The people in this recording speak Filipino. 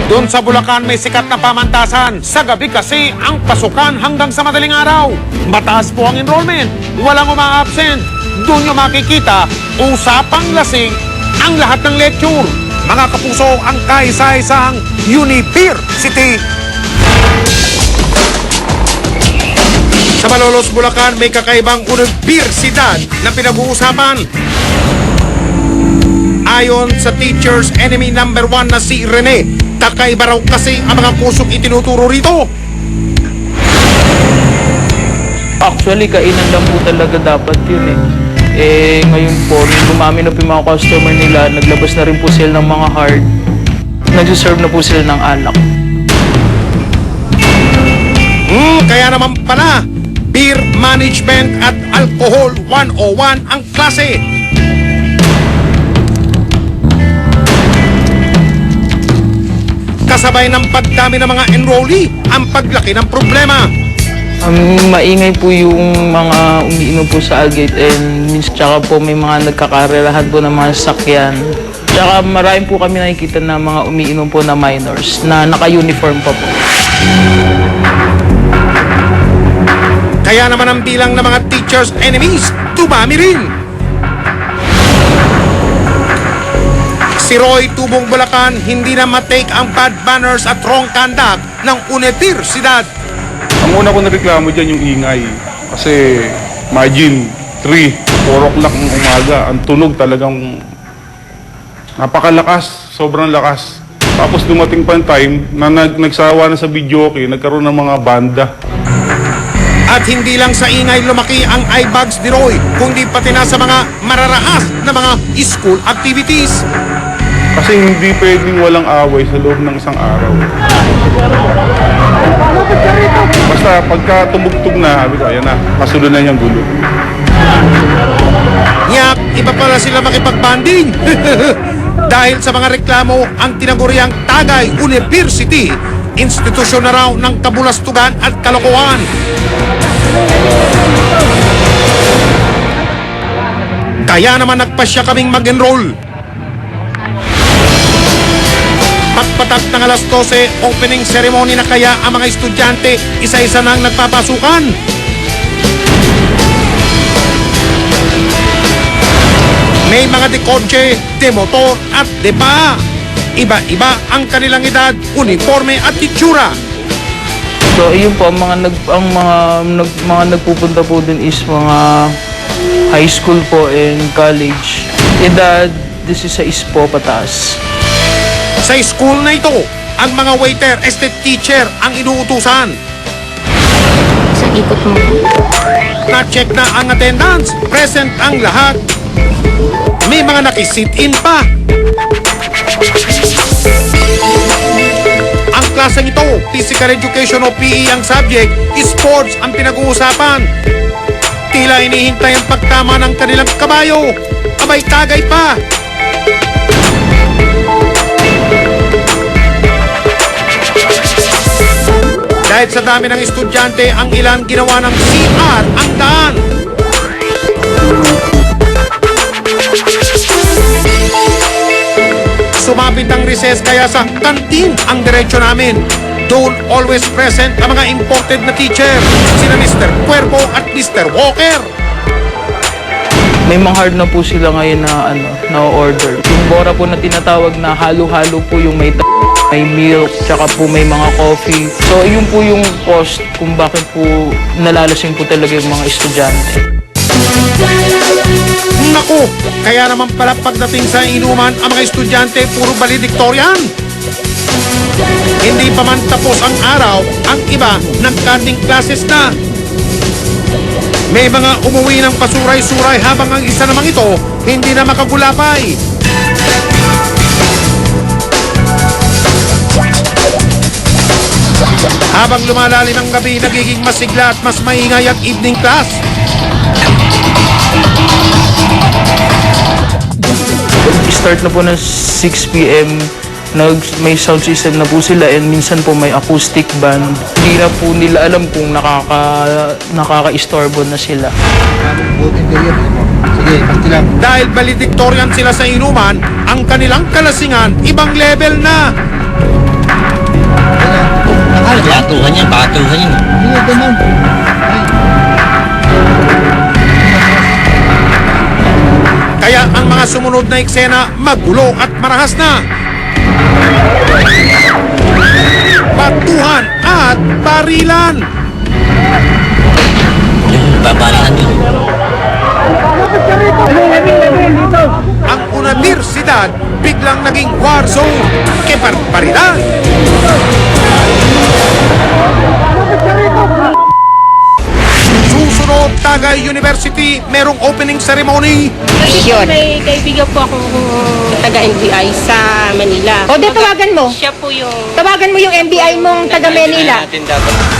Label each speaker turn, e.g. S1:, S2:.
S1: Doon sa Bulacan may sikat na pamantasan. Sa gabi kasi ang pasukan hanggang sa madaling araw. Mataas po ang enrollment. Walang uma-absent. Doon nyo makikita, usapang lasing ang lahat ng lecture. Mga kapuso, ang kaisa-isang Unipeer City. Sa Malolos, Bulacan, may kakaibang universidad na pinag-uusapan. Ayon sa teacher's enemy number 1 na si Rene, kakaiba raw kasi ang mga kursong itinuturo rito.
S2: Actually, kainan lang po talaga dapat yun eh. Ngayon po, nung dumami na po yung mga customer nila, naglabas na rin po sila ng mga hard. Nagsiserve na po sila ng alak.
S1: Kaya naman pala, Beer Management at Alcohol 101 ang klase. Kasabay ng pagdami ng mga enrollee, ang paglaki ng problema.
S2: Maingay po yung mga umiinom po sa Algate and tsaka po may mga nagkakarelahan po ng mga sasakyan. Tsaka marami po kami nakikita na mga umiinom po na minors na naka-uniform pa po.
S1: Kaya naman ang bilang ng mga teachers' enemies, dumami rin. Si Roy Tubong Bulacan hindi na matake ang bad manners at wrong conduct ng universidad.
S3: Ang una ko nareklamo dyan yung ingay. Kasi imagine, 3, 4 o'clock ng umaga, ang tunog talagang napakalakas, sobrang lakas. Tapos dumating pa yung time na nagsawa na sa video okay, nagkaroon ng mga banda.
S1: At hindi lang sa ingay lumaki ang eyebags ni Roy, kundi pati na sa mga mararahas na mga school activities.
S3: Kasi hindi pwedeng walang away sa loob ng isang araw. Basta pagka tumugtog na, sabi ko, ayan na, kasunod na niyang gulo.
S1: Yak, iba pala sila makipagbanding. Dahil sa mga reklamo, ang tinaguriang Tagay University, institusyon na raw ng kabulastugan at kalokohan. Kaya naman nagpasya kaming mag-enroll. Pagpatak ng alas 12, opening ceremony na kaya ang mga estudyante, isa-isa nang nagpapasukan. May mga de kotse, de motor at de paa. Iba-iba ang kanilang edad, uniforme at itsura.
S2: So, yun po, ang mga nagpupunta po dun is mga high school po and college. Edad, 16 po pataas.
S1: Sa school na ito, ang mga waiter, estate teacher ang inuutusan.
S4: Sa ikot mo.
S1: Na-check na ang attendance, present ang lahat. May mga nakisit-in pa. Ang klaseng ito, physical education o PE ang subject, sports ang pinag-uusapan. Tila inihintay ang pagtama ng kanilang kabayo. Abay tagay pa. Dahil sa dami ng estudyante, ang ilan ginawa ng CR ang daan. Sumabit ang recess kaya sa kantin ang diretsyo namin. Doon always present ang mga imported na teacher, sina Mr. Cuervo at Mr. Walker.
S2: May mga hard na po sila ngayon na order. Yung bora po na tinatawag na halo-halo po yung may milk, tsaka po may mga coffee. So, yun po yung cost kung bakit po nalalasing po talaga yung mga estudyante.
S1: Naku, kaya naman pala pagdating sa inuman ang mga estudyante puro valedictorian. Hindi pa man tapos ang araw, ang iba nag-cutting classes na. May mga umuwi ng pasuray-suray habang ang isa namang ito hindi na makagulapay. Habang lumalalim ang gabi, nagiging masigla at mas maingay ang evening class.
S2: Start na po ng 6 p.m. May sound system na po sila and minsan po may acoustic band. Hindi na po nila alam kung nakaka-istorbo na sila.
S1: Dahil valedictorian sila sa inuman, ang kanilang kalasingan ibang level na.
S5: Pakatuhan yan, pakatuhan yan.
S1: Kaya ang mga sumunod na eksena magulo at marahas na. Batuhan at barilan.
S5: Yung babalihan yun.
S1: Ang universidad biglang naging war zone. Que barbaridad! Susunod, Tagay University, merong opening ceremony.
S6: Kasi
S4: Yun.
S6: may kaibigan po akong taga-NBI sa Manila.
S4: O, di tawagan mo.
S6: Siya po yung...
S4: Tawagan mo yung NBI mong taga Manila.
S5: Natin dapat.